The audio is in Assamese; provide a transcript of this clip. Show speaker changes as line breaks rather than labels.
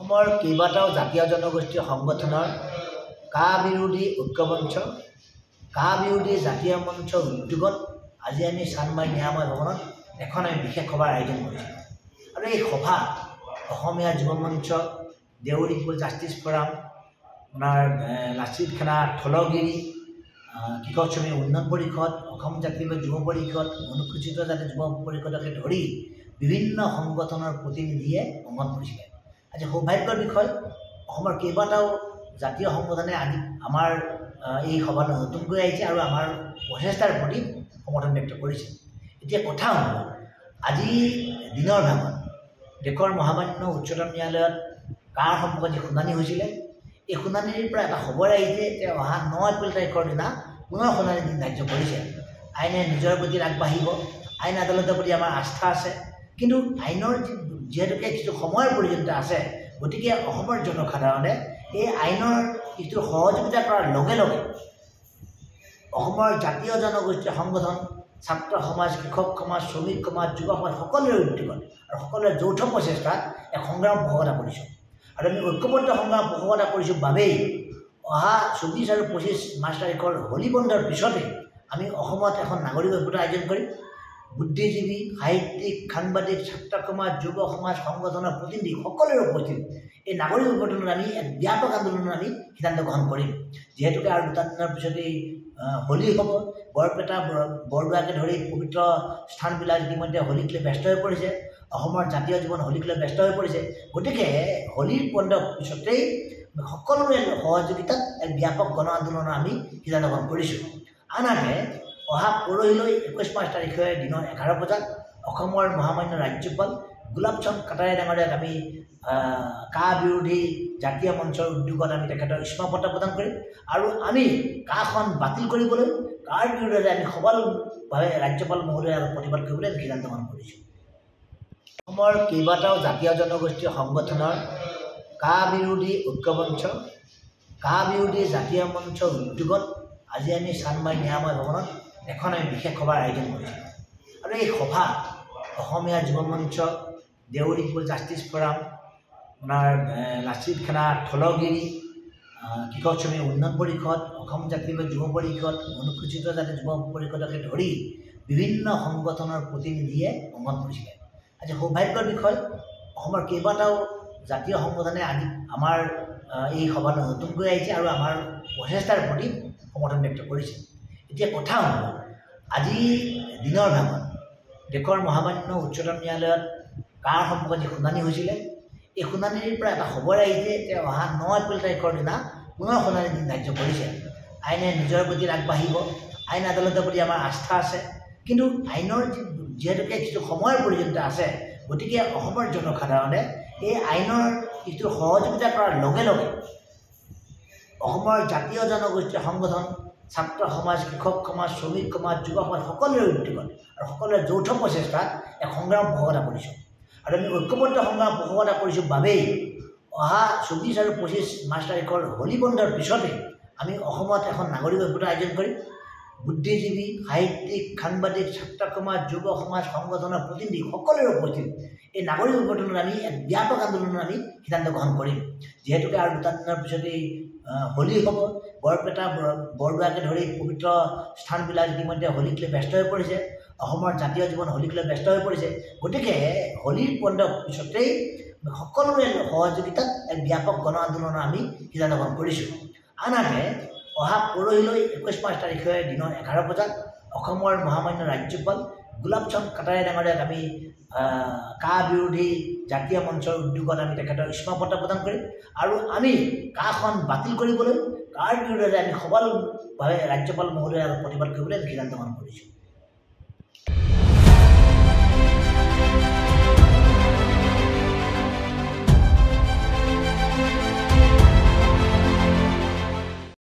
অসমৰ কেইবাটাও জাতীয় জনগোষ্ঠীয় সংগঠনৰ কা বিৰোধী ঐক্যমঞ্চ কা বিৰোধী জাতীয় মঞ্চৰ উদ্যোগত আজি আমি চানমাৰি নিৰাময় ভৱনত এখন আমি বিশেষ সভাৰ আয়োজন কৰিছোঁ। আৰু এই সভা অসমীয়া যুৱ মঞ্চ, দেউৰী জাষ্টিছ ফৰাম, আপোনাৰ লাচিত খানা থলগিৰি, কৃষক শ্ৰমিক উন্নয়ন পৰিষদ, অসম জাতীয় যুৱ পৰিষদ, অনুসূচিত জাতি যুৱ পৰিষদকে ধৰি বিভিন্ন সংগঠনৰ প্ৰতিনিধিয়ে অংশগ্ৰহণ কৰিছিলে। আজি সৌভাগ্যৰ বিষয়, অসমৰ কেইবাটাও জাতীয় সংগঠনে আজি আমাৰ এই সভাত নতুনকৈ আহিছে আৰু আমাৰ প্ৰচেষ্টাৰ প্ৰতি সমৰ্থন ব্যক্ত কৰিছে। এতিয়া কথা হ'ল, আজি দিনৰ ভাগত দেশৰ মহামান্য উচ্চতম ন্যায়ালয়ত কাৰ সম্পৰ্কত যি শুনানি হৈছিলে, এই শুনানিৰ পৰা এটা খবৰ আহিছে যে অহা 9 এপ্ৰিল তাৰিখৰ দিনা পুনৰ শুনানি দিন ধাৰ্য কৰিছে। আইনে নিজৰ প্ৰতি আগবাঢ়িব, আইন আদালতৰ প্ৰতি আমাৰ আস্থা আছে, কিন্তু আইনৰ যিহেতুকে কিছু সময়ৰ প্ৰয়োজনীয়তা আছে, গতিকে অসমৰ জনসাধাৰণে এই আইনৰ কিছু সহযোগিতা কৰাৰ লগে লগে অসমৰ জাতীয় জনগোষ্ঠীয় সংগঠন, ছাত্ৰ সমাজ, কৃষক সমাজ, শ্ৰমিক সমাজ, যুৱ সমাজ সকলোৰে উদ্যোগত আৰু সকলোৰে যৌথ প্ৰচেষ্টাত এক সংগ্ৰাম পোষকতা কৰিছোঁ। আৰু আমি ঐক্যবদ্ধ সংগ্ৰাম পোষকতা কৰিছোঁ বাবেই অহা 24 আৰু 25 মাৰ্চ তাৰিখৰ হোলী বন্ধৰ পিছতে আমি অসমত এখন নাগৰিক ঐক্যতা আয়োজন কৰিম। বুদ্ধিজীৱী, সাহিত্যিক, সাংবাদিক, ছাত্ৰ সমাজ, যুৱ সমাজ, সংগঠনৰ প্ৰতিনিধি সকলোৰে উপস্থিত এই নাগৰিক ঐক্যতাত আমি এক ব্যাপক আন্দোলনত আমি সিদ্ধান্ত গ্ৰহণ কৰিম। যিহেতুকে আৰু 2 দিনৰ পিছতেই হোলী হ'ব, বৰপেটা, বৰদোৱাকে ধৰি পবিত্ৰ স্থানবিলাক ইতিমধ্যে হোলীক লৈ ব্যস্ত হৈ পৰিছে, অসমৰ জাতীয় জীৱন হোলীক লৈ ব্যস্ত হৈ পৰিছে। গতিকে হোলীৰ বন্ধৰ পিছতেই সকলোৰে সহযোগিতাত এক ব্যাপক গণ আন্দোলনৰ আমি সিদ্ধান্ত গ্ৰহণ কৰিছোঁ। আনহাতে অহা পৰহিলৈ 21 মাৰ্চ তাৰিখে দিনৰ 11 বজাত অসমৰ মহামান্য ৰাজ্যপাল গোলাপ চন্দ কাটাৰাই ডাঙৰীয়াক আমি কা বিৰোধী জাতীয় মঞ্চৰ উদ্যোগত আমি তেখেতৰ স্মাৰকপত্ৰ প্ৰদান কৰিম। আৰু আমি কাখন বাতিল কৰিবলৈ, কাৰ বিৰুদ্ধে আমি সবলভাৱে ৰাজ্যপাল মহোদয়ৰ আগত প্ৰতিবাদ কৰিবলৈ সিদ্ধান্ত গ্ৰহণ কৰিছোঁ। অসমৰ কেইবাটাও জাতীয় জনগোষ্ঠীয় সংগঠনৰ কা বিৰোধী ঐক্যমঞ্চ কা বিৰোধী জাতীয় মঞ্চৰ উদ্যোগত আজি আমি চানমাৰি নিৰাময় ভৱনত এখন আমি বিশেষ সভাৰ আয়োজন কৰিছোঁ। আৰু এই সভা অসমীয়া যুৱ মঞ্চ, দেউৰী জাষ্টিছ ফৰাম, আপোনাৰ লাচিত খানা থলগিৰি, কৃষক শ্ৰমিক উন্নয়ন পৰিষদ, অসম জাতীয় যুৱ পৰিষদ, অনুসূচিত জাতি যুৱ পৰিষদকে ধৰি বিভিন্ন সংগঠনৰ প্ৰতিনিধিয়ে অংশগ্ৰহণ কৰিছিলে। আজি সৌভাগ্যৰ বিষয়, অসমৰ কেইবাটাও জাতীয় সংগঠনে আজি আমাৰ এই সভাত নতুনকৈ আহিছে আৰু আমাৰ প্ৰচেষ্টাৰ প্ৰতি সমৰ্থন ব্যক্ত কৰিছে। এতিয়া কথা হ'ল, আজি দিনৰ ভাগত দেশৰ মহামান্য উচ্চতম ন্যায়ালয়ত কাৰ সম্পৰ্কত যি শুনানি হৈছিলে, এই শুনানিৰ পৰা এটা খবৰ আহিছে যে অহা 9 এপ্ৰিল তাৰিখৰ দিনা পুনৰ শুনানি দিন ধাৰ্য কৰিছে। আইনে নিজৰ প্ৰতি আগবাঢ়িব, আইন আদালতৰ প্ৰতি আমাৰ আস্থা আছে, কিন্তু আইনৰ যিহেতুকে কিছু সময়ৰ প্ৰয়োজনীয়তা আছে, গতিকে অসমৰ জনসাধাৰণে এই আইনৰ কিছু সহযোগিতা কৰাৰ লগে লগে অসমৰ জাতীয় জনগোষ্ঠীয় সংগঠন, ছাত্ৰ সমাজ, কৃষক সমাজ, শ্ৰমিক সমাজ, যুৱ সমাজ সকলোৰে উদ্যোগত আৰু সকলোৰে যৌথ প্ৰচেষ্টাত এক সংগ্ৰাম পোষকতা কৰিছোঁ। আৰু আমি ঐক্যবদ্ধ সংগ্ৰাম পোষকতা কৰিছোঁ বাবেই অহা 24 আৰু 25 মাৰ্চ তাৰিখৰ হোলী বন্ধৰ পিছতে আমি অসমত এখন নাগৰিক ঐক্যতা আয়োজন কৰিম। বুদ্ধিজীৱী, সাহিত্যিক, সাংবাদিক, ছাত্ৰ সমাজ, যুৱ সমাজ, সংগঠনৰ প্ৰতিনিধি সকলোৰে উপস্থিত এই নাগৰিক ঐক্যতাত আমি এক ব্যাপক আন্দোলনত আমি সিদ্ধান্ত গ্ৰহণ কৰিম। যিহেতুকে আৰু 2 দিনৰ পিছতেই হোলী হ'ব, বৰপেটা, বৰদোৱাকে ধৰি পবিত্ৰ স্থানবিলাক ইতিমধ্যে হোলীক লৈ ব্যস্ত হৈ পৰিছে, অসমৰ জাতীয় জীৱন হোলীক লৈ ব্যস্ত হৈ পৰিছে। গতিকে হোলীৰ বন্ধৰ পিছতেই সকলোৰে সহযোগিতাত এক ব্যাপক গণ আন্দোলনৰ আমি সিদ্ধান্ত গ্ৰহণ কৰিছোঁ। আনহাতে অহা পৰহিলৈ 21 মাৰ্চ তাৰিখে দিনৰ 11 বজাত অসমৰ মহামান্য ৰাজ্যপাল গোলাপ চন্দ কাটাৰাই ডাঙৰীয়াক আমি কা বিৰোধী জাতীয় মঞ্চৰ উদ্যোগত আমি তেখেতৰ স্মাৰকপত্ৰ প্ৰদান কৰিম। আৰু আমি কাখন বাতিল কৰিবলৈ, কাৰ বিৰুদ্ধে আমি সবলভাৱে ৰাজ্যপাল মহোদয়ৰ আগত প্ৰতিবাদ কৰিবলৈ সিদ্ধান্ত গ্ৰহণ কৰিছোঁ।